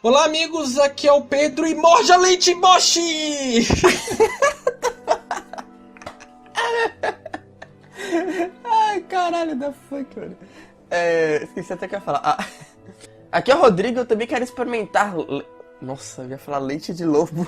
Olá, amigos, aqui é o Pedro e morde a leite Moshi! Ai, caralho, da fuck, mano. Esqueci até o que eu ia falar. Aqui é o Rodrigo, eu também quero experimentar... Nossa, eu ia falar leite de lobo.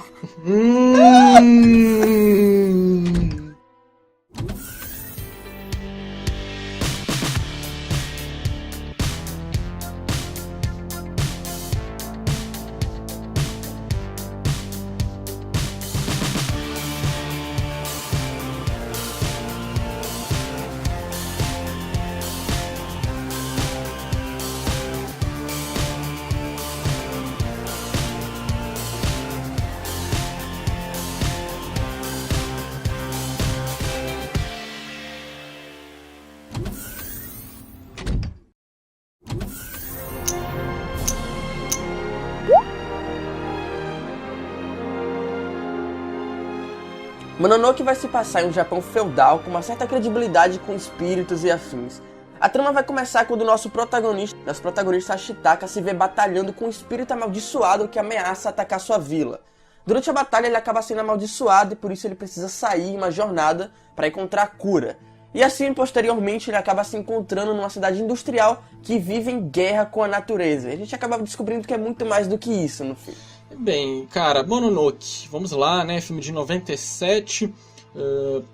Mononoke vai se passar em um Japão feudal com uma certa credibilidade com espíritos e afins. A trama vai começar quando nosso protagonista Ashitaka se vê batalhando com um espírito amaldiçoado que ameaça atacar sua vila. Durante a batalha ele acaba sendo amaldiçoado e por isso ele precisa sair em uma jornada para encontrar a cura. E assim, posteriormente, ele acaba se encontrando numa cidade industrial que vive em guerra com a natureza. E a gente acaba descobrindo que é muito mais do que isso no filme. Bem, cara, Mononoke, vamos lá, né? Filme de 97,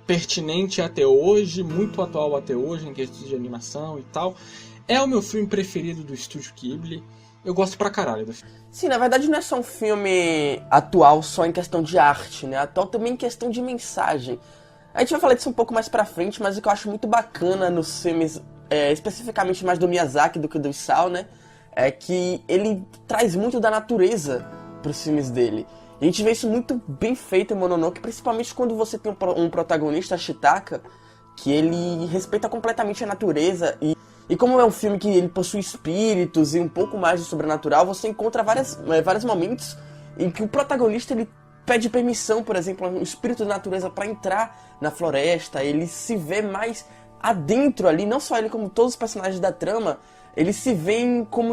pertinente até hoje, muito atual até hoje em questões de animação e tal. É o meu filme preferido do Estúdio Ghibli. Eu gosto pra caralho do filme. Sim, na verdade não é só um filme atual só em questão de arte, né? Atual também em questão de mensagem. A gente vai falar disso um pouco mais pra frente, mas o que eu acho muito bacana nos filmes, especificamente mais do Miyazaki do que do Isao, né? É que ele traz muito da natureza pros filmes dele. E a gente vê isso muito bem feito em Mononoke, principalmente quando você tem um protagonista, Ashitaka, que ele respeita completamente a natureza. E como é um filme que ele possui espíritos e um pouco mais de sobrenatural, você encontra vários momentos em que o protagonista ele pede permissão, por exemplo, a um espírito da natureza para entrar na floresta. Ele se vê mais adentro ali, não só ele como todos os personagens da trama, eles se veem como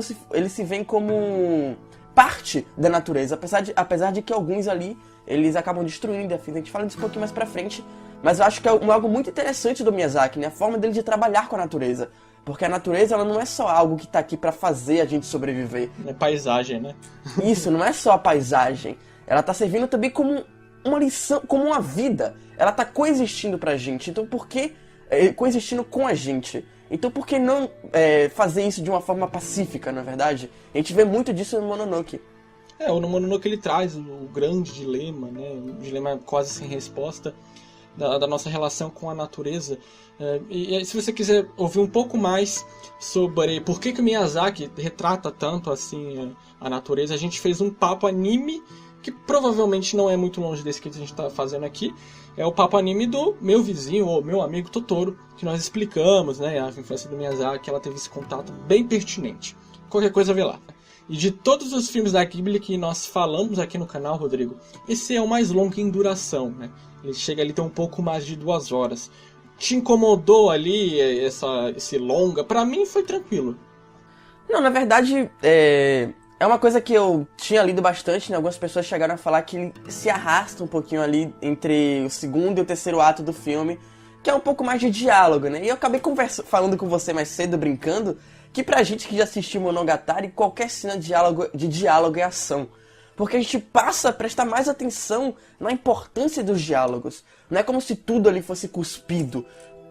parte da natureza, apesar de que alguns ali eles acabam destruindo, a gente fala disso um pouquinho mais pra frente, mas eu acho que é algo muito interessante do Miyazaki, né? A forma dele de trabalhar com a natureza, porque a natureza ela não é só algo que tá aqui pra fazer a gente sobreviver. É paisagem, né? Isso, não é só a paisagem, ela tá servindo também como uma lição, como uma vida, ela tá coexistindo pra gente, então por que coexistindo com a gente? Então por que não fazer isso de uma forma pacífica, na verdade? A gente vê muito disso no Mononoke. No Mononoke ele traz o grande dilema, né? Um dilema quase sem resposta da nossa relação com a natureza. E se você quiser ouvir um pouco mais sobre por que o Miyazaki retrata tanto assim a natureza, a gente fez um papo anime que provavelmente não é muito longe desse que a gente está fazendo aqui. É o papo anime do meu vizinho, ou meu amigo Totoro, que nós explicamos, né, a influência do Miyazaki, ela teve esse contato bem pertinente. Qualquer coisa, vê lá. E de todos os filmes da Ghibli que nós falamos aqui no canal, Rodrigo, esse é o mais longo em duração, né? Ele chega ali a ter um pouco mais de 2 horas. Te incomodou ali esse longa? Pra mim foi tranquilo. Não, na verdade, é uma coisa que eu tinha lido bastante, né? Algumas pessoas chegaram a falar que ele se arrasta um pouquinho ali entre o segundo e o terceiro ato do filme, que é um pouco mais de diálogo, né? E eu acabei falando com você mais cedo, brincando, que pra gente que já assistiu Monogatari, qualquer cena de diálogo é ação. Porque a gente passa a prestar mais atenção na importância dos diálogos. Não é como se tudo ali fosse cuspido.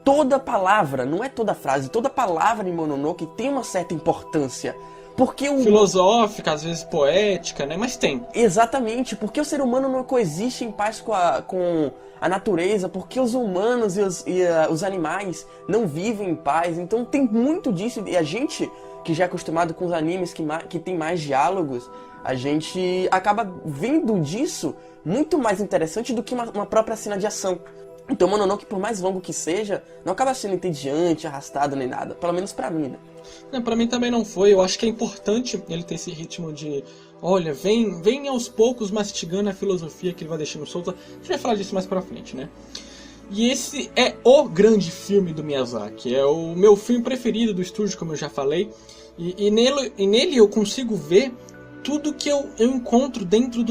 Toda palavra, não é toda frase, toda palavra em Mononoke tem uma certa importância. Porque filosófica, às vezes poética, né? Mas tem. Exatamente, porque o ser humano não coexiste em paz com a natureza, porque os humanos e os animais não vivem em paz. Então tem muito disso, e a gente, que já é acostumado com os animes que tem mais diálogos, a gente acaba vendo disso muito mais interessante do que uma própria cena de ação. Então Mononoke, por mais longo que seja, não acaba sendo entediante, arrastado nem nada, pelo menos pra mim, né? Pra mim também não foi. Eu acho que é importante ele ter esse ritmo de... Olha, vem aos poucos mastigando a filosofia que ele vai deixando solta. A gente vai falar disso mais pra frente, né? E esse é o grande filme do Miyazaki. É o meu filme preferido do estúdio, como eu já falei. E nele eu consigo ver tudo que eu encontro dentro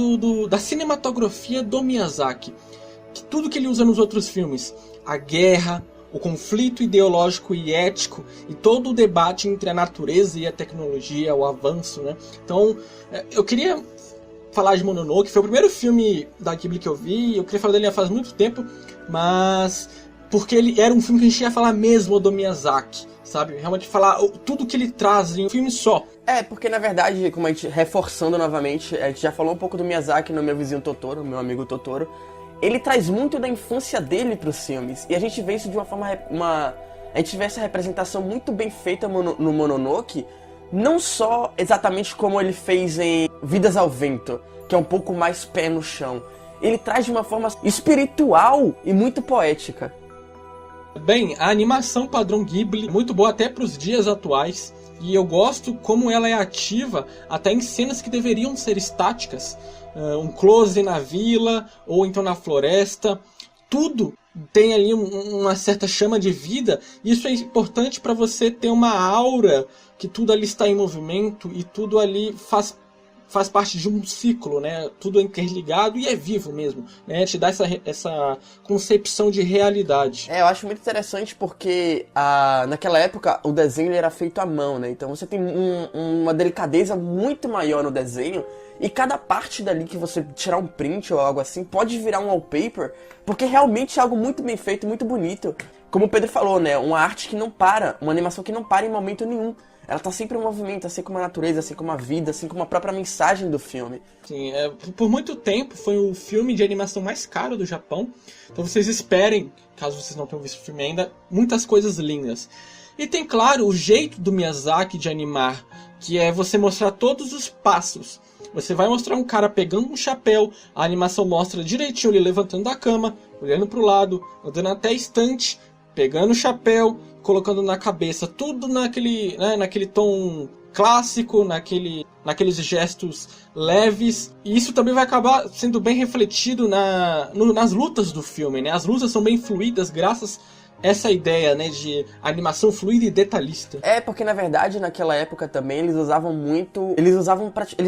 da cinematografia do Miyazaki. Tudo que ele usa nos outros filmes. A guerra, o conflito ideológico e ético, e todo o debate entre a natureza e a tecnologia, o avanço, né? Então, eu queria falar de Mononoke, foi o primeiro filme da Ghibli que eu vi, eu queria falar dele faz muito tempo, mas porque ele era um filme que a gente ia falar mesmo do Miyazaki, sabe? Realmente falar tudo que ele traz em um filme só. Porque na verdade, como a gente, reforçando novamente, a gente já falou um pouco do Miyazaki no Meu Vizinho Totoro, meu amigo Totoro. Ele traz muito da infância dele pros filmes, e a gente vê isso de uma forma... A gente vê essa representação muito bem feita no Mononoke, não só exatamente como ele fez em Vidas ao Vento, que é um pouco mais pé no chão. Ele traz de uma forma espiritual e muito poética. Bem, a animação padrão Ghibli é muito boa até para os dias atuais, e eu gosto como ela é ativa até em cenas que deveriam ser estáticas. Um close na vila, ou então na floresta, tudo tem ali uma certa chama de vida. Isso é importante para você ter uma aura que tudo ali está em movimento e tudo ali faz parte de um ciclo, né? Tudo é interligado e é vivo mesmo, né? Te dá essa concepção de realidade. Eu acho muito interessante porque naquela época o desenho era feito à mão, né? Então você tem uma delicadeza muito maior no desenho, e cada parte dali que você tirar um print ou algo assim pode virar um wallpaper, porque realmente é algo muito bem feito, muito bonito. Como o Pedro falou, né? Uma arte que não para, uma animação que não para em momento nenhum. Ela tá sempre em movimento, assim como a natureza, assim como a vida, assim como a própria mensagem do filme. Sim, por muito tempo foi o filme de animação mais caro do Japão. Então vocês esperem, caso vocês não tenham visto o filme ainda, muitas coisas lindas. E tem, claro, o jeito do Miyazaki de animar, que é você mostrar todos os passos. Você vai mostrar um cara pegando um chapéu, a animação mostra direitinho ele levantando da cama, olhando pro lado, andando até a estante, pegando o chapéu, colocando na cabeça, tudo naquele tom clássico, naqueles gestos leves. E isso também vai acabar sendo bem refletido nas lutas do filme, né? As lutas são bem fluídas graças a essa ideia, né, de animação fluida e detalhista. Porque na verdade naquela época também eles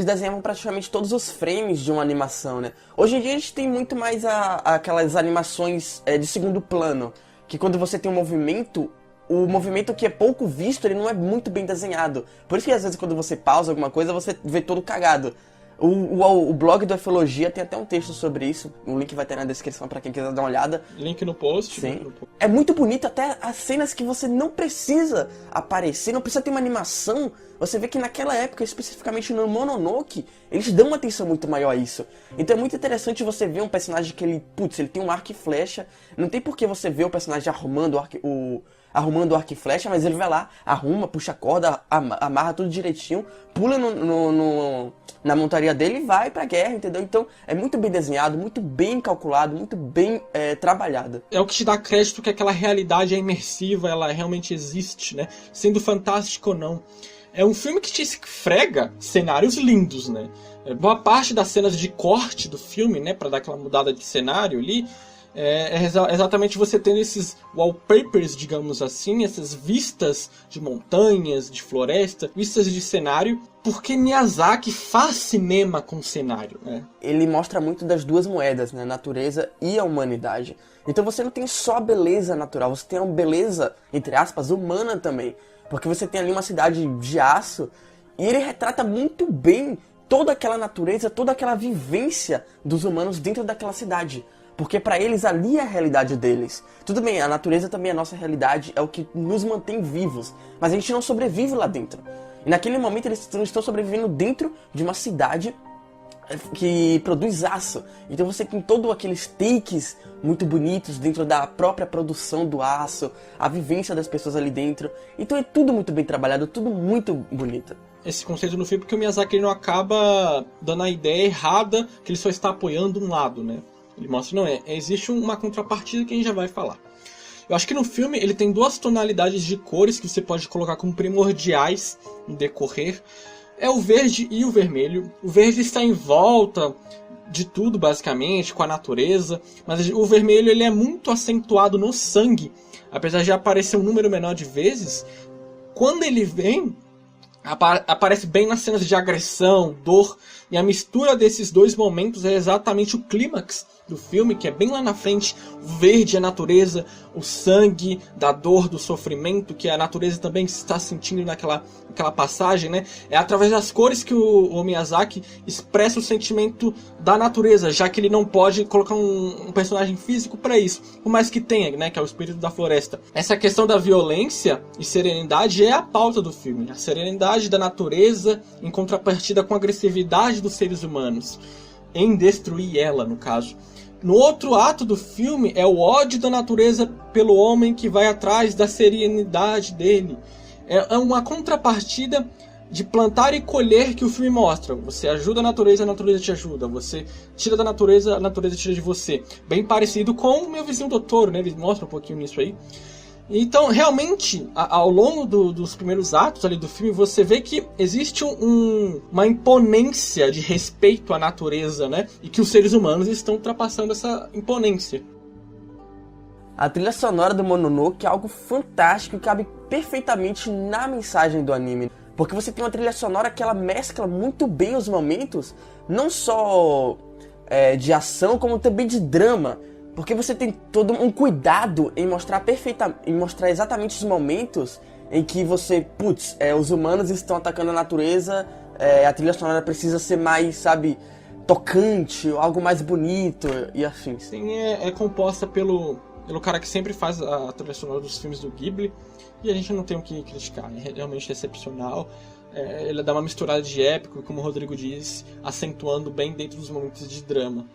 desenhavam praticamente todos os frames de uma animação, né? Hoje em dia a gente tem muito mais aquelas animações de segundo plano, que quando você tem um movimento, o movimento que é pouco visto, ele não é muito bem desenhado. Por isso que às vezes quando você pausa alguma coisa, você vê todo cagado. O blog do Ufologia tem até um texto sobre isso, o link vai ter na descrição pra quem quiser dar uma olhada. Link no post. Sim. É muito bonito até as cenas que você não precisa aparecer, não precisa ter uma animação. Você vê que naquela época, especificamente no Mononoke, eles dão uma atenção muito maior a isso. Então é muito interessante você ver um personagem que ele tem um arco e flecha. Não tem por que você ver o personagem arrumando o arco e flecha, mas ele vai lá, arruma, puxa a corda, amarra tudo direitinho, pula na montaria dele e vai pra guerra, entendeu? Então é muito bem desenhado, muito bem calculado, muito bem trabalhado. É o que te dá crédito que aquela realidade é imersiva, ela realmente existe, né? Sendo fantástico ou não. É um filme que te esfrega cenários lindos, né? Boa parte das cenas de corte do filme, né, pra dar aquela mudada de cenário ali, exatamente você tendo esses wallpapers, digamos assim, essas vistas de montanhas, de floresta, vistas de cenário, porque Miyazaki faz cinema com cenário, né? Ele mostra muito das duas moedas, né? A natureza e a humanidade. Então você não tem só a beleza natural, você tem uma beleza, entre aspas, humana também. Porque você tem ali uma cidade de aço, e ele retrata muito bem toda aquela natureza, toda aquela vivência dos humanos dentro daquela cidade. Porque pra eles ali é a realidade deles. Tudo bem, a natureza também é a nossa realidade, é o que nos mantém vivos. Mas a gente não sobrevive lá dentro. E naquele momento eles estão sobrevivendo dentro de uma cidade que produz aço. Então você tem todos aqueles takes muito bonitos dentro da própria produção do aço, a vivência das pessoas ali dentro. Então é tudo muito bem trabalhado, tudo muito bonito. Esse conceito no filme, porque o Miyazaki ele não acaba dando a ideia errada que ele só está apoiando um lado, né? Ele mostra, não, existe uma contrapartida que a gente já vai falar. Eu acho que no filme ele tem duas tonalidades de cores que você pode colocar como primordiais no decorrer. É o verde e o vermelho. O verde está em volta de tudo, basicamente, com a natureza. Mas o vermelho ele é muito acentuado no sangue. Apesar de aparecer um número menor de vezes, quando ele vem, aparece bem nas cenas de agressão, dor, e a mistura desses dois momentos é exatamente o clímax do filme, que é bem lá na frente, o verde, a natureza, o sangue, da dor, do sofrimento, que a natureza também está sentindo naquela passagem, né? É através das cores que o Miyazaki expressa o sentimento da natureza, já que ele não pode colocar um personagem físico para isso, por mais que tenha, né? Que é o espírito da floresta. Essa questão da violência e serenidade é a pauta do filme, a serenidade da natureza em contrapartida com a agressividade dos seres humanos, em destruir ela, no caso. No outro ato do filme é o ódio da natureza pelo homem que vai atrás da serenidade dele. É uma contrapartida de plantar e colher que o filme mostra. Você ajuda a natureza te ajuda. Você tira da natureza, a natureza tira de você. Bem parecido com o Meu Vizinho Totoro, né? Ele mostra um pouquinho nisso aí. Então, realmente, ao longo dos primeiros atos ali do filme, você vê que existe uma imponência de respeito à natureza, né? E que os seres humanos estão ultrapassando essa imponência. A trilha sonora do Mononoke é algo fantástico e cabe perfeitamente na mensagem do anime. Porque você tem uma trilha sonora que ela mescla muito bem os momentos, não só de ação, como também de drama. Porque você tem todo um cuidado em mostrar exatamente os momentos em que você, os humanos estão atacando a natureza, a trilha sonora precisa ser mais, sabe, tocante, algo mais bonito e afins. Sim, é composta pelo cara que sempre faz a trilha sonora dos filmes do Ghibli, e a gente não tem o que criticar, é realmente excepcional. Ele dá uma misturada de épico, como o Rodrigo diz, acentuando bem dentro dos momentos de drama.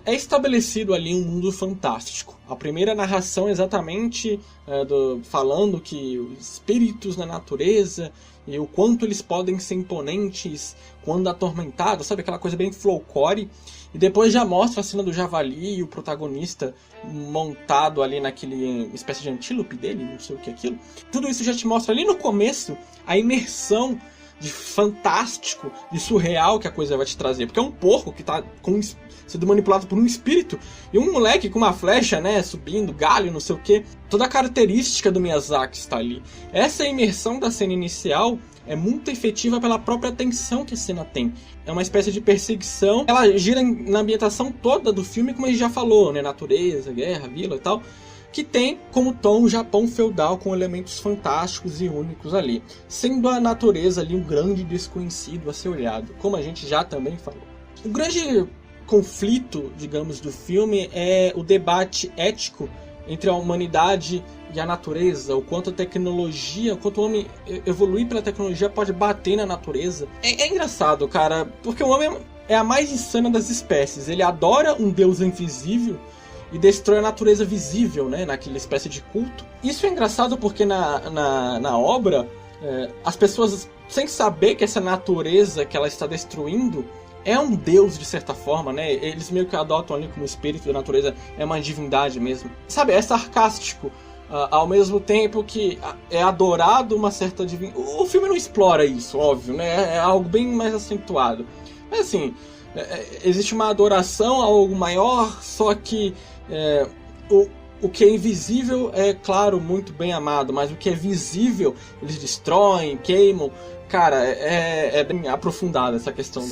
É estabelecido ali um mundo fantástico. A primeira narração é exatamente falando que os espíritos na natureza e o quanto eles podem ser imponentes quando atormentados, sabe? Aquela coisa bem folclore. E depois já mostra a cena do javali e o protagonista montado ali naquele espécie de antílope dele, não sei o que é aquilo. Tudo isso já te mostra ali no começo a imersão de fantástico, de surreal que a coisa vai te trazer. Porque é um porco que está sendo manipulado por um espírito e um moleque com uma flecha, né, subindo, galho, não sei o que. Toda a característica do Miyazaki está ali. Essa imersão da cena inicial é muito efetiva pela própria tensão que a cena tem. É uma espécie de perseguição. Ela gira na ambientação toda do filme, como a gente já falou, né, natureza, guerra, vila e tal, que tem como tom o Japão feudal com elementos fantásticos e únicos ali, sendo a natureza ali um grande desconhecido a ser olhado, como a gente já também falou. O grande conflito, digamos, do filme é o debate ético entre a humanidade e a natureza, o quanto a tecnologia, o quanto o homem evoluir pela tecnologia pode bater na natureza. É engraçado, cara, porque o homem é a mais insana das espécies. Ele adora um deus invisível e destrói a natureza visível, né, naquela espécie de culto. Isso é engraçado porque na obra, as pessoas, sem saber que essa natureza que ela está destruindo é um deus de certa forma, né, eles meio que adotam ali como espírito da natureza, é uma divindade mesmo. Sabe, é sarcástico, ao mesmo tempo que é adorado uma certa divindade. O filme não explora isso, óbvio, né, é algo bem mais acentuado. Mas assim, existe uma adoração a algo maior, só que o que é invisível é, claro, muito bem amado, mas o que é visível eles destroem, queimam. Cara, é bem aprofundada essa questão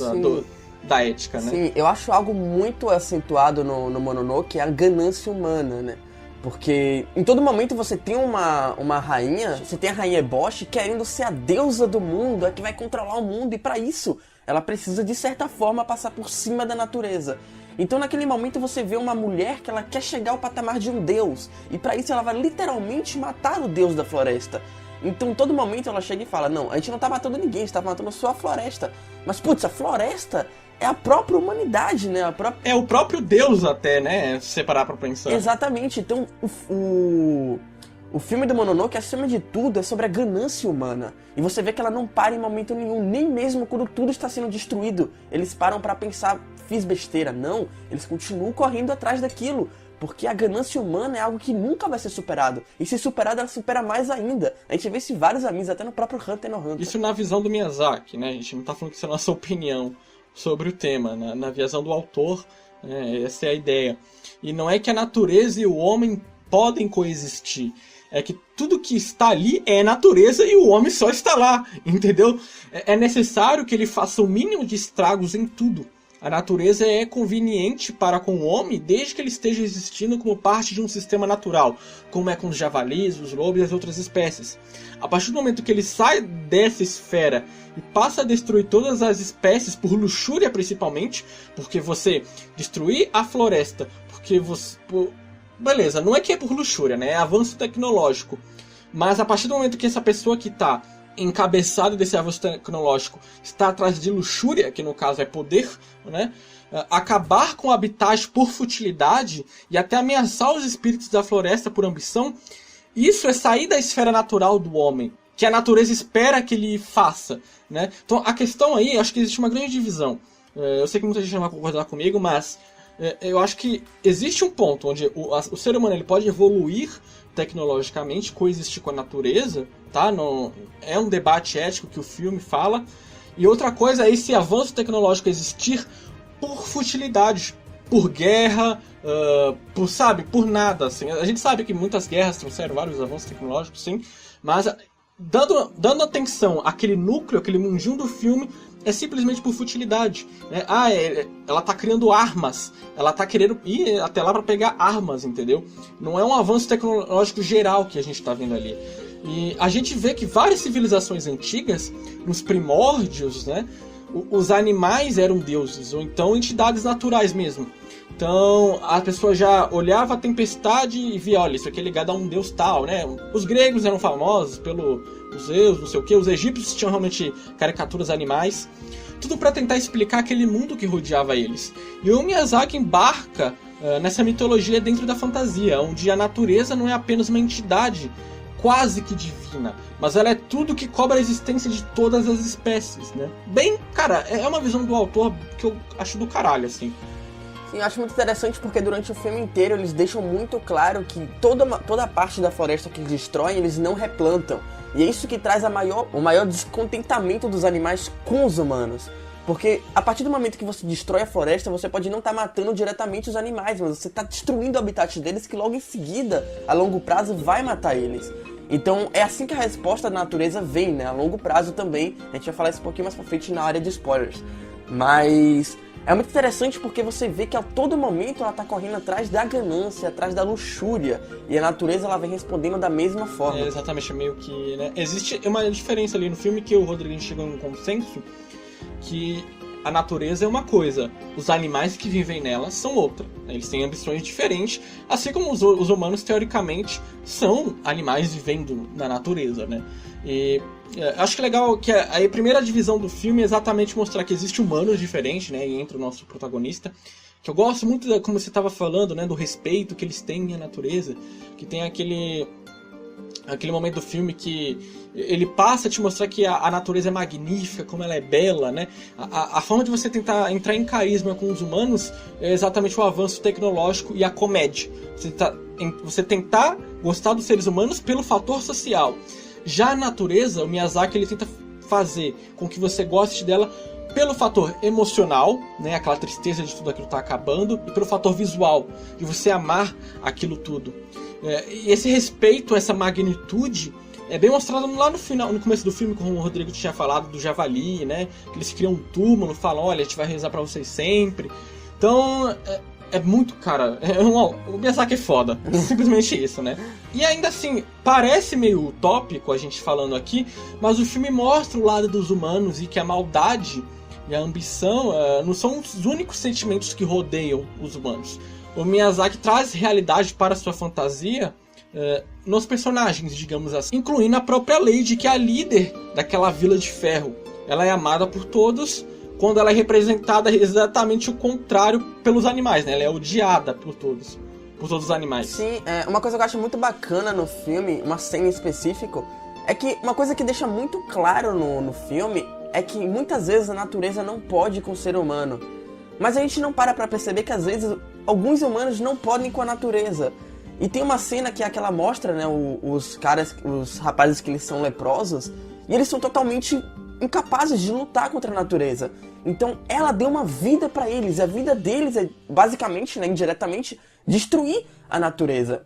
da ética, né? Sim, eu acho algo muito acentuado no Mononoke, é a ganância humana, né? Porque em todo momento você tem uma rainha, você tem a rainha Eboshi querendo ser a deusa do mundo, a que vai controlar o mundo, e para isso ela precisa de certa forma passar por cima da natureza. Então naquele momento você vê uma mulher que ela quer chegar ao patamar de um deus, e para isso ela vai literalmente matar o deus da floresta. Então em todo momento ela chega e fala, não, a gente não tá matando ninguém, a gente tá matando só a floresta. Mas putz, a floresta é a própria humanidade, né? É o próprio deus até, né? Se separar pra pensar. Exatamente, então o filme do Mononoke, acima de tudo, é sobre a ganância humana. E você vê que ela não para em momento nenhum, nem mesmo quando tudo está sendo destruído. Eles param pra pensar, fiz besteira. Não, eles continuam correndo atrás daquilo. Porque a ganância humana é algo que nunca vai ser superado. E se superado, ela supera mais ainda. A gente vê isso em vários animes, até no próprio Hunter x Hunter. Isso na visão do Miyazaki, né? A gente não tá falando que isso é a nossa opinião sobre o tema. Na visão do autor, essa é a ideia. E não é que a natureza e o homem podem coexistir. É que tudo que está ali é natureza e o homem só está lá, entendeu? É necessário que ele faça o mínimo de estragos em tudo. A natureza é conveniente para com o homem desde que ele esteja existindo como parte de um sistema natural, como é com os javalis, os lobos e as outras espécies. A partir do momento que ele sai dessa esfera e passa a destruir todas as espécies, por luxúria principalmente, porque você destruir a floresta, porque você... Beleza, não é que é por luxúria, né? É avanço tecnológico. Mas a partir do momento que essa pessoa que está encabeçada desse avanço tecnológico está atrás de luxúria, que no caso é poder, né? Acabar com o habitat por futilidade e até ameaçar os espíritos da floresta por ambição, isso é sair da esfera natural do homem, que a natureza espera que ele faça, né? Então a questão aí, acho que existe uma grande divisão. Eu sei que muita gente não vai concordar comigo, mas eu acho que existe um ponto onde o ser humano ele pode evoluir tecnologicamente, coexistir com a natureza, tá? Não, é um debate ético que o filme fala. E outra coisa é esse avanço tecnológico existir por futilidade, por guerra, por nada, assim. A gente sabe que muitas guerras trouxeram vários avanços tecnológicos, sim, mas dando atenção àquele núcleo, aquele mundinho do filme, é simplesmente por futilidade, né? Ela tá criando armas, ela tá querendo ir até lá para pegar armas, entendeu? Não é um avanço tecnológico geral que a gente tá vendo ali. E a gente vê que várias civilizações antigas, nos primórdios, né, os animais eram deuses, ou então entidades naturais mesmo. Então a pessoa já olhava a tempestade e via, olha, isso aqui é ligado a um deus tal, né? Os gregos eram famosos pelos Zeus, não sei o que. Os egípcios tinham realmente caricaturas animais. Tudo para tentar explicar aquele mundo que rodeava eles. E o Miyazaki embarca nessa mitologia dentro da fantasia, onde a natureza não é apenas uma entidade quase que divina, mas ela é tudo que cobra a existência de todas as espécies, né? Bem, cara, é uma visão do autor que eu acho do caralho, assim. Sim, eu acho muito interessante porque durante o filme inteiro eles deixam muito claro que toda a parte da floresta que eles destroem, eles não replantam. E é isso que traz o maior descontentamento dos animais com os humanos. Porque a partir do momento que você destrói a floresta, você pode não estar matando diretamente os animais, mas você está destruindo o habitat deles, que logo em seguida, a longo prazo, vai matar eles. Então é assim que a resposta da natureza vem, né? A longo prazo também. A gente vai falar isso um pouquinho mais pra frente na área de spoilers. Mas é muito interessante porque você vê que a todo momento ela tá correndo atrás da ganância, atrás da luxúria. E a natureza ela vem respondendo da mesma forma. Exatamente, meio que, né? Existe uma diferença ali no filme que o Rodrigo chegou em um consenso, que a natureza é uma coisa, os animais que vivem nela são outra. Eles têm ambições diferentes, assim como os humanos, teoricamente, são animais vivendo na natureza, né? E acho que é legal que a primeira divisão do filme é exatamente mostrar que existe humanos diferentes, né? E entra o nosso protagonista, que eu gosto muito, como você estava falando, né? Do respeito que eles têm à natureza, que tem aquele momento do filme que ele passa a te mostrar que a natureza é magnífica, como ela é bela, né? A forma de você tentar entrar em carisma com os humanos é exatamente o avanço tecnológico e a comédia. Você tentar gostar dos seres humanos pelo fator social. Já a natureza, o Miyazaki, ele tenta fazer com que você goste dela pelo fator emocional, né? Aquela tristeza de tudo aquilo tá acabando, e pelo fator visual, de você amar aquilo tudo. E esse respeito, essa magnitude é bem mostrado lá no final, no começo do filme, como o Rodrigo tinha falado do javali, né? Que eles criam um túmulo, falam, olha, a gente vai rezar pra vocês sempre. Então, é muito, cara, o Miyazaki é foda, simplesmente isso, né? E ainda assim, parece meio utópico a gente falando aqui, mas o filme mostra o lado dos humanos e que a maldade e a ambição não são os únicos sentimentos que rodeiam os humanos. O Miyazaki traz realidade para a sua fantasia nos personagens, digamos assim, incluindo a própria Lady, que é a líder daquela Vila de Ferro. Ela é amada por todos, quando ela é representada exatamente o contrário pelos animais, né? Ela é odiada por todos os animais. Sim, uma coisa que eu acho muito bacana no filme, uma cena em específico, é que uma coisa que deixa muito claro no filme é que muitas vezes a natureza não pode com o ser humano. Mas a gente não para pra perceber que às vezes alguns humanos não podem com a natureza. E tem uma cena que é aquela mostra, né, os rapazes que eles são leprosos, e eles são totalmente incapazes de lutar contra a natureza. Então ela deu uma vida pra eles, a vida deles é basicamente, né, indiretamente, destruir a natureza.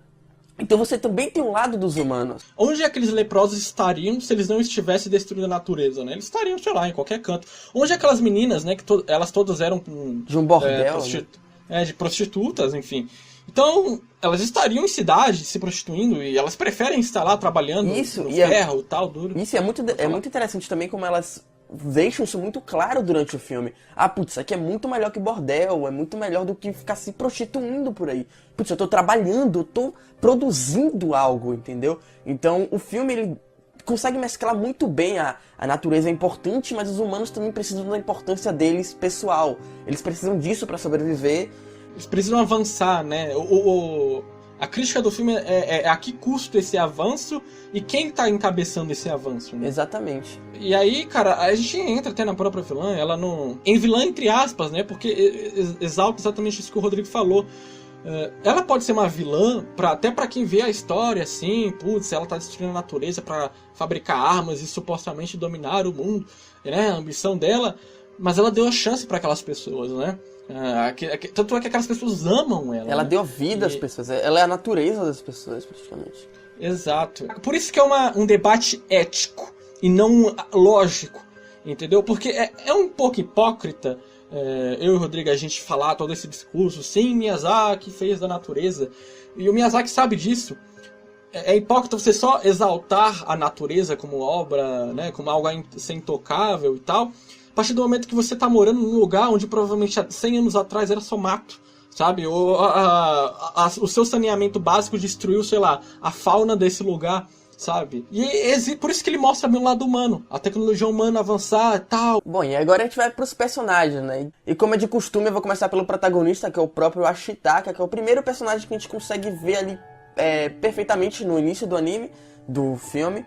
Então você também tem um lado dos humanos. Onde aqueles leprosos estariam se eles não estivessem destruindo a natureza, né? Eles estariam, sei lá, em qualquer canto. Onde aquelas meninas, né, que elas todas eram... De um bordel, né? De prostitutas, enfim. Então, elas estariam em cidade se prostituindo e elas preferem estar lá trabalhando no ferro e tal, duro. Isso é muito interessante também como elas deixam isso muito claro durante o filme. Ah, putz, isso aqui é muito melhor que bordel, é muito melhor do que ficar se prostituindo por aí. Putz, eu tô trabalhando, eu tô produzindo algo, entendeu? Então, o filme, ele consegue mesclar muito bem a natureza é importante, mas os humanos também precisam da importância deles pessoal. Eles precisam disso pra sobreviver. Eles precisam avançar, né? A crítica do filme é a que custo esse avanço e quem tá encabeçando esse avanço, né? Exatamente. E aí, cara, a gente entra até na própria vilã, ela não... Em vilã, entre aspas, né? Porque exalta exatamente isso que o Rodrigo falou. Ela pode ser uma vilã, até pra quem vê a história, assim, putz, ela tá destruindo a natureza pra fabricar armas e supostamente dominar o mundo, né? A ambição dela, mas ela deu a chance pra aquelas pessoas, né? Tanto é que aquelas pessoas amam ela. Ela deu vida às pessoas, ela é a natureza das pessoas, praticamente. Exato. Por isso que é um debate ético e não lógico, entendeu? Porque é um pouco hipócrita eu e o Rodrigo a gente falar todo esse discurso, sim, Miyazaki fez da natureza, e o Miyazaki sabe disso. É hipócrita você só exaltar a natureza como obra, né, como algo a ser intocável e tal, a partir do momento que você está morando num lugar onde provavelmente há 100 anos atrás era só mato, sabe? Ou o seu saneamento básico destruiu, sei lá, a fauna desse lugar, sabe? E por isso que ele mostra bem o lado humano, a tecnologia humana avançar e tal. Bom, e agora a gente vai pros personagens, né? E como é de costume, eu vou começar pelo protagonista, que é o próprio Ashitaka, que é o primeiro personagem que a gente consegue ver ali perfeitamente no início do anime, do filme.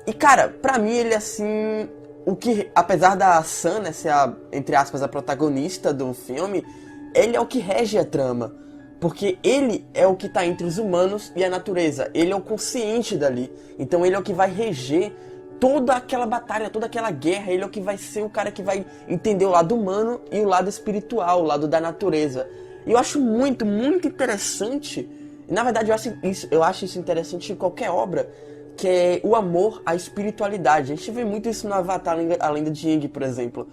E, cara, pra mim ele, assim... O que, apesar da San, né, ser entre aspas, a protagonista do filme, ele é o que rege a trama. Porque ele é o que tá entre os humanos e a natureza. Ele é o consciente dali. Então ele é o que vai reger toda aquela batalha, toda aquela guerra. Ele é o que vai ser o cara que vai entender o lado humano e o lado espiritual, o lado da natureza. E eu acho muito, muito interessante. Na verdade, eu acho isso interessante em qualquer obra, que é o amor à espiritualidade. A gente vê muito isso no Avatar, a Lenda de Aang, por exemplo.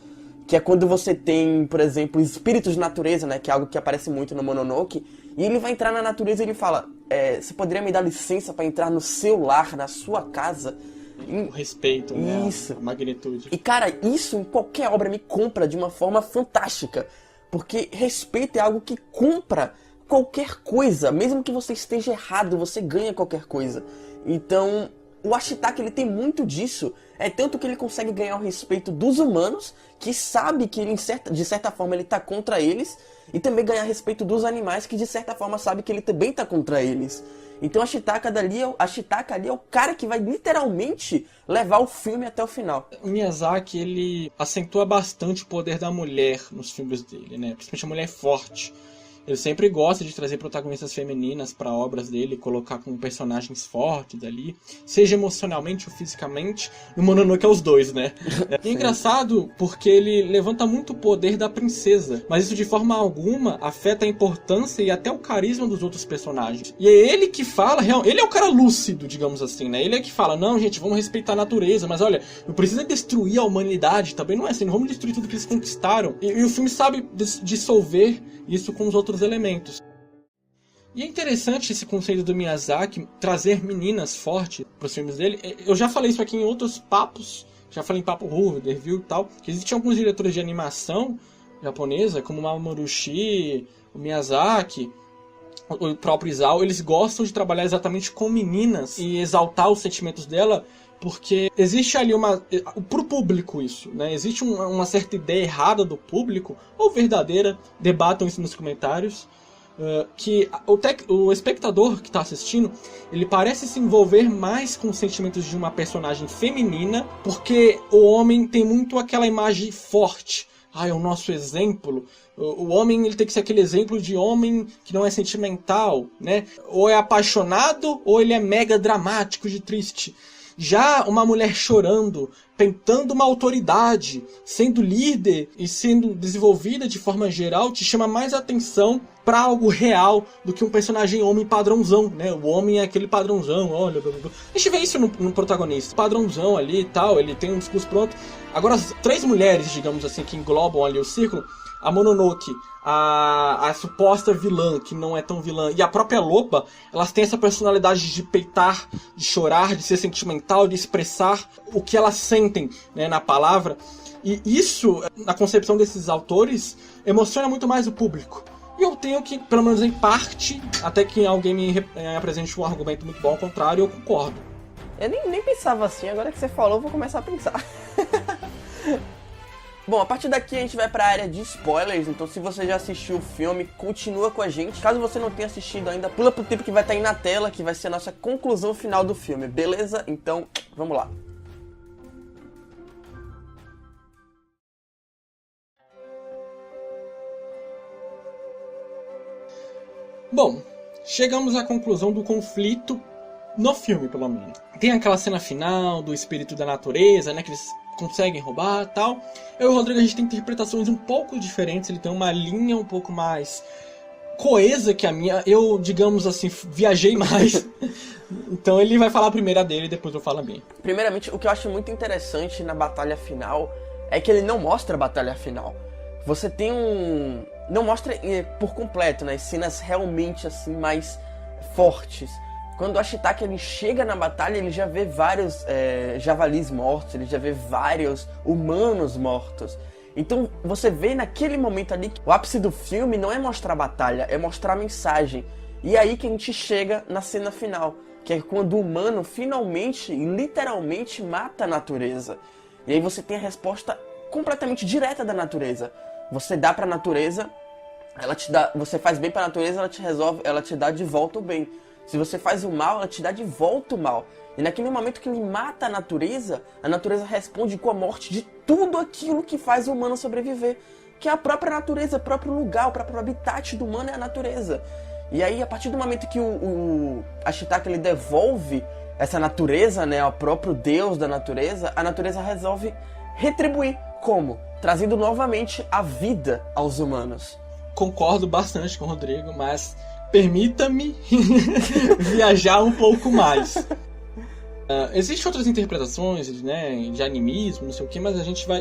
Que é quando você tem, por exemplo, espíritos de natureza, né? Que é algo que aparece muito no Mononoke. E ele vai entrar na natureza e ele fala, você poderia me dar licença para entrar no seu lar, na sua casa? O respeito, né? Isso. A magnitude. E, cara, isso em qualquer obra me compra de uma forma fantástica. Porque respeito é algo que compra qualquer coisa. Mesmo que você esteja errado, você ganha qualquer coisa. Então, o Ashitaka, ele tem muito disso. É tanto que ele consegue ganhar o respeito dos humanos, que sabe que ele, de certa forma, ele tá contra eles, e também ganhar respeito dos animais, que de certa forma sabe que ele também tá contra eles. Então, Ashitaka ali é o cara que vai literalmente levar o filme até o final. O Miyazaki, ele acentua bastante o poder da mulher nos filmes dele, né? Principalmente a mulher forte. Ele sempre gosta de trazer protagonistas femininas para obras dele, colocar como personagens fortes ali, seja emocionalmente ou fisicamente. No Mononoke é os dois, né? É engraçado porque ele levanta muito o poder da princesa, mas isso de forma alguma afeta a importância e até o carisma dos outros personagens. E é ele que fala, ele é o cara lúcido, digamos assim, né? Ele é que fala, não, gente, vamos respeitar a natureza, mas olha, não precisa destruir a humanidade, também não é assim, não vamos destruir tudo que eles conquistaram. E o filme sabe dissolver isso com os outros elementos. E é interessante esse conceito do Miyazaki trazer meninas fortes para os filmes dele. Eu já falei isso aqui em outros papos, já falei em Papo Hurro, Review e tal, que existem alguns diretores de animação japonesa, como o Mamoru Oshii, o Miyazaki, o próprio Isao, eles gostam de trabalhar exatamente com meninas e exaltar os sentimentos dela, porque existe ali pro público isso, né? Existe uma certa ideia errada do público, ou verdadeira, debatam isso nos comentários, que o espectador que está assistindo, ele parece se envolver mais com os sentimentos de uma personagem feminina, porque o homem tem muito aquela imagem forte. É o nosso exemplo. O homem, ele tem que ser aquele exemplo de homem que não é sentimental, né? Ou é apaixonado, ou ele é mega dramático de triste. Já uma mulher chorando, tentando uma autoridade, sendo líder e sendo desenvolvida de forma geral, te chama mais atenção para algo real do que um personagem homem padrãozão, né? O homem é aquele padrãozão, olha, blá, blá, blá. A gente vê isso no protagonista, padrãozão ali e tal, ele tem um discurso pronto. Agora, as 3 mulheres, digamos assim, que englobam ali o círculo, a Mononoke, a suposta vilã, que não é tão vilã, e a própria loba, elas têm essa personalidade de peitar, de chorar, de ser sentimental, de expressar o que elas sentem, né, na palavra. E isso, na concepção desses autores, emociona muito mais o público. E eu tenho que, pelo menos em parte, até que alguém me apresente um argumento muito bom, ao contrário, eu concordo. Eu nem pensava assim, agora que você falou, eu vou começar a pensar. Bom, a partir daqui a gente vai pra área de spoilers, então se você já assistiu o filme, continua com a gente. Caso você não tenha assistido ainda, pula pro tempo que vai estar aí na tela, que vai ser a nossa conclusão final do filme, beleza? Então, vamos lá. Bom, chegamos à conclusão do conflito no filme, pelo menos. Tem aquela cena final do espírito da natureza, né, que eles conseguem roubar e tal. Eu e o Rodrigo, a gente tem interpretações um pouco diferentes, ele tem uma linha um pouco mais coesa que a minha. Eu, digamos assim, viajei mais. Então ele vai falar a primeira dele e depois eu falo a minha. Primeiramente, o que eu acho muito interessante na batalha final é que ele não mostra a batalha final. Você tem um... Não mostra por completo, né? Cenas realmente assim mais fortes. Quando o Ashitaka ele chega na batalha, ele já vê vários javalis mortos, ele já vê vários humanos mortos. Então você vê naquele momento ali que o ápice do filme não é mostrar a batalha, é mostrar a mensagem. E é aí que a gente chega na cena final, que é quando o humano finalmente, literalmente mata a natureza. E aí você tem a resposta completamente direta da natureza. Você dá pra natureza, ela te dá, você faz bem pra natureza, ela te resolve, ela te dá de volta o bem. Se você faz o mal, ela te dá de volta o mal. E naquele momento que ele mata a natureza responde com a morte de tudo aquilo que faz o humano sobreviver. Que é a própria natureza, o próprio lugar, o próprio habitat do humano é a natureza. E aí, a partir do momento que o Ashitaka ele devolve essa natureza, né, ao próprio Deus da natureza, a natureza resolve retribuir. Como? Trazendo novamente a vida aos humanos. Concordo bastante com o Rodrigo, mas permita-me viajar um pouco mais. Existem outras interpretações, né, de animismo, não sei o que, mas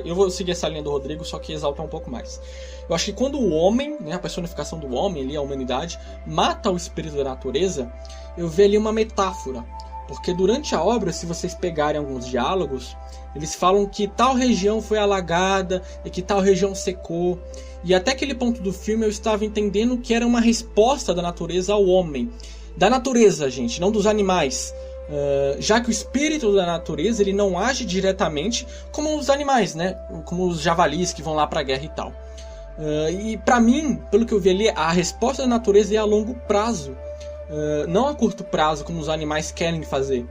eu vou seguir essa linha do Rodrigo, só que exaltar um pouco mais. Eu acho que quando o homem, né, a personificação do homem, ali, a humanidade, mata o espírito da natureza, eu vejo ali uma metáfora. Porque durante a obra, se vocês pegarem alguns diálogos, eles falam que tal região foi alagada e que tal região secou. E até aquele ponto do filme eu estava entendendo que era uma resposta da natureza ao homem. Da natureza, gente, não dos animais. Já que o espírito da natureza ele não age diretamente como os animais, né? Como os javalis que vão lá pra guerra e tal. E pra mim, pelo que eu vi ali, a resposta da natureza é a longo prazo. Não a curto prazo, como os animais querem fazer.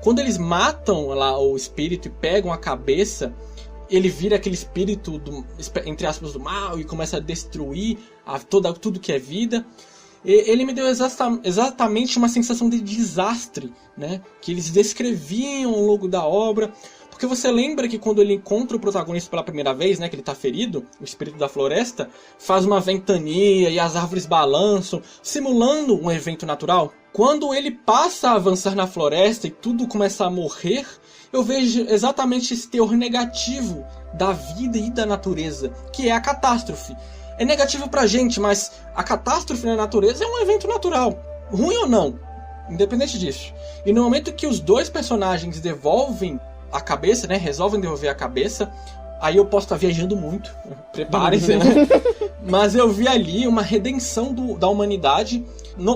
Quando eles matam lá o espírito e pegam a cabeça, ele vira aquele espírito, entre aspas, do mal e começa a destruir tudo que é vida. Ele me deu exatamente uma sensação de desastre, né? Que eles descreviam ao longo da obra. Porque você lembra que quando ele encontra o protagonista pela primeira vez, né, que ele está ferido, o espírito da floresta, faz uma ventania e as árvores balançam, simulando um evento natural? Quando ele passa a avançar na floresta e tudo começa a morrer, eu vejo exatamente esse teor negativo da vida e da natureza, que é a catástrofe. É negativo pra gente, mas a catástrofe na natureza é um evento natural, ruim ou não, independente disso. E no momento que os dois personagens devolvem a cabeça, né, resolvem devolver a cabeça, aí eu posso estar viajando muito, preparem-se, né? Mas eu vi ali uma redenção da humanidade,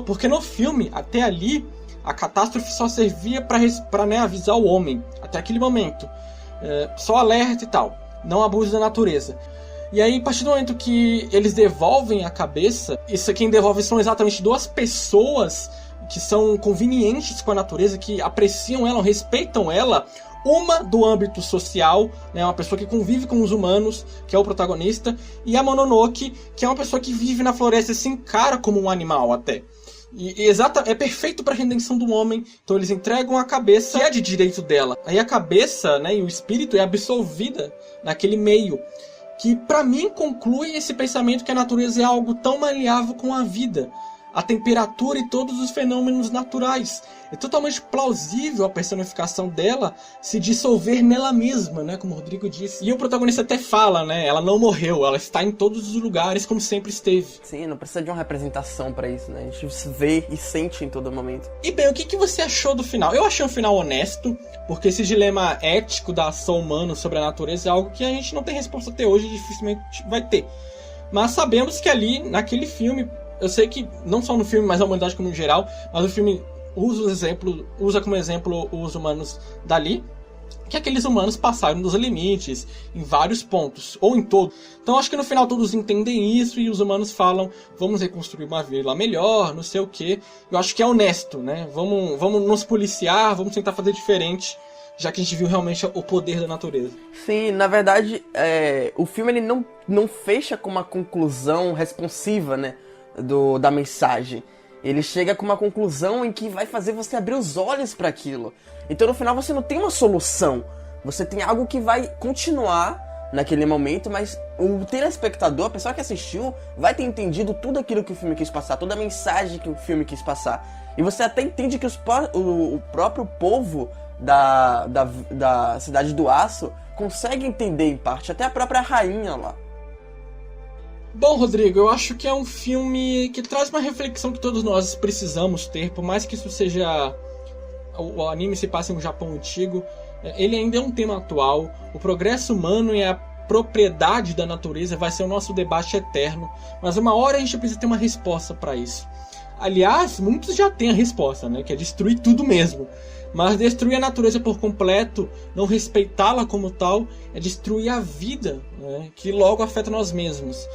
porque no filme, até ali, a catástrofe só servia para né, avisar o homem, até aquele momento. Só alerta e tal, não abuso da natureza. E aí, a partir do momento que eles devolvem a cabeça, isso quem devolve são exatamente duas pessoas que são convenientes com a natureza, que apreciam ela, respeitam ela. Uma do âmbito social, né, uma pessoa que convive com os humanos, que é o protagonista, e a Mononoke, que é uma pessoa que vive na floresta e se encara como um animal até. É perfeito para a redenção do homem. Então eles entregam a cabeça, que é de direito dela. Aí a cabeça, né, e o espírito é absolvida naquele meio. Que para mim conclui esse pensamento que a natureza é algo tão maleável com a vida. A temperatura e todos os fenômenos naturais. É totalmente plausível a personificação dela se dissolver nela mesma, né? Como o Rodrigo disse. E o protagonista até fala, né? Ela não morreu, ela está em todos os lugares como sempre esteve. Sim, não precisa de uma representação pra isso, né? A gente vê e sente em todo momento. E bem, o que você achou do final? Eu achei um final honesto, porque esse dilema ético da ação humana sobre a natureza é algo que a gente não tem resposta até hoje e dificilmente vai ter. Mas sabemos que ali, naquele filme... Eu sei que, não só no filme, mas na humanidade como no geral, mas o filme usa como exemplo os humanos dali, que aqueles humanos passaram dos limites em vários pontos, ou em todo. Então acho que no final todos entendem isso e os humanos falam, vamos reconstruir uma vila melhor, não sei o que. Eu acho que é honesto, né? Vamos nos policiar, vamos tentar fazer diferente, já que a gente viu realmente o poder da natureza. Sim, na verdade, o filme ele não fecha com uma conclusão responsiva, né? Da mensagem. Ele chega com uma conclusão em que vai fazer você abrir os olhos para aquilo. Então no final você não tem uma solução. Você tem algo que vai continuar naquele momento, mas o telespectador, a pessoa que assistiu, vai ter entendido tudo aquilo que o filme quis passar, toda a mensagem que o filme quis passar. E você até entende que o próprio povo da Cidade do Aço consegue entender em parte, até a própria rainha lá. Bom, Rodrigo, eu acho que é um filme que traz uma reflexão que todos nós precisamos ter, por mais que isso seja... O anime se passa em um Japão antigo, ele ainda é um tema atual. O progresso humano e a propriedade da natureza vai ser o nosso debate eterno, mas uma hora a gente precisa ter uma resposta para isso. Aliás, muitos já têm a resposta, né? Que é destruir tudo mesmo. Mas destruir a natureza por completo, não respeitá-la como tal, é destruir a vida, né? Que logo afeta nós mesmos.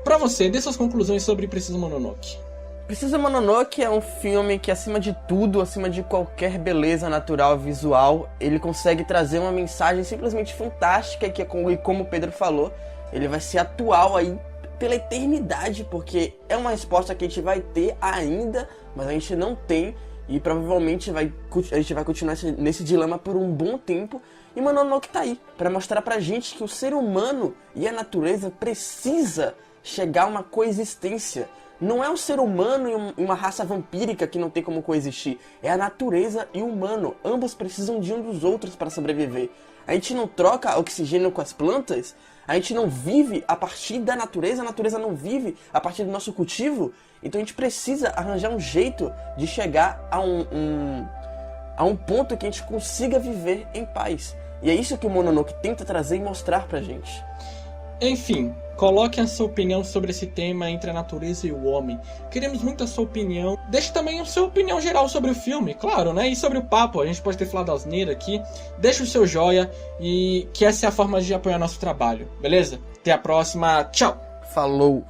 Pra você, dê suas conclusões sobre Princesa Mononoke. Princesa Mononoke é um filme que, acima de tudo, acima de qualquer beleza natural visual, ele consegue trazer uma mensagem simplesmente fantástica que, como o Pedro falou, ele vai ser atual aí pela eternidade, porque é uma resposta que a gente vai ter ainda, mas a gente não tem, e provavelmente a gente vai continuar nesse dilema por um bom tempo. E Mononoke tá aí para mostrar pra gente que o ser humano e a natureza precisa chegar a uma coexistência. Não é um ser humano e uma raça vampírica que não tem como coexistir. É a natureza e o humano. Ambos precisam de um dos outros para sobreviver. A gente não troca oxigênio com as plantas. A gente não vive a partir da natureza. A natureza não vive a partir do nosso cultivo. Então a gente precisa arranjar um jeito de chegar a um ponto que a gente consiga viver em paz. E é isso que o Mononoke tenta trazer e mostrar pra gente. Enfim, coloque a sua opinião sobre esse tema entre a natureza e o homem. Queremos muito a sua opinião. Deixe também a sua opinião geral sobre o filme, claro, né? E sobre o papo, a gente pode ter falado asneira aqui. Deixe o seu joia e que essa é a forma de apoiar nosso trabalho, beleza? Até a próxima, tchau! Falou!